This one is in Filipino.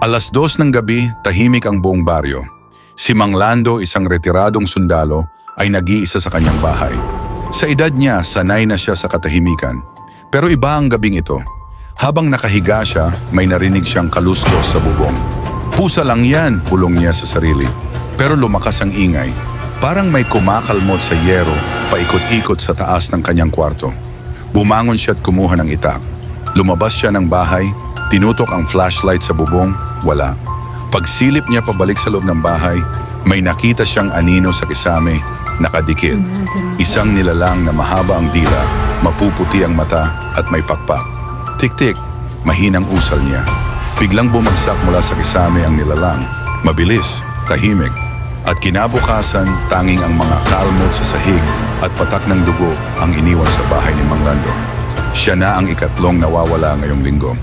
2:00 ng gabi, tahimik ang buong baryo. Si Mang Lando, isang retiradong sundalo, ay nag-iisa sa kanyang bahay. Sa edad niya, sanay na siya sa katahimikan. Pero iba ang gabing ito. Habang nakahiga siya, may narinig siyang kaluskos sa bubong. Pusa lang yan, bulong niya sa sarili. Pero lumakas ang ingay. Parang may kumakalmot sa yero, paikot-ikot sa taas ng kanyang kwarto. Bumangon siya at kumuha ng itak. Lumabas siya ng bahay, tinutok ang flashlight sa bubong, wala. Pagsilip niya pabalik sa loob ng bahay, may nakita siyang anino sa kisame, nakadikit. Isang nilalang na mahaba ang dila, mapuputi ang mata at may pakpak. Tik-tik, mahinang usal niya. Biglang bumagsak mula sa kisame ang nilalang, mabilis, tahimik. At kinabukasan, tanging ang mga kalmot sa sahig at patak ng dugo ang iniwan sa bahay ni Mang Lando. Siya na ang ikatlong nawawala ngayong linggo.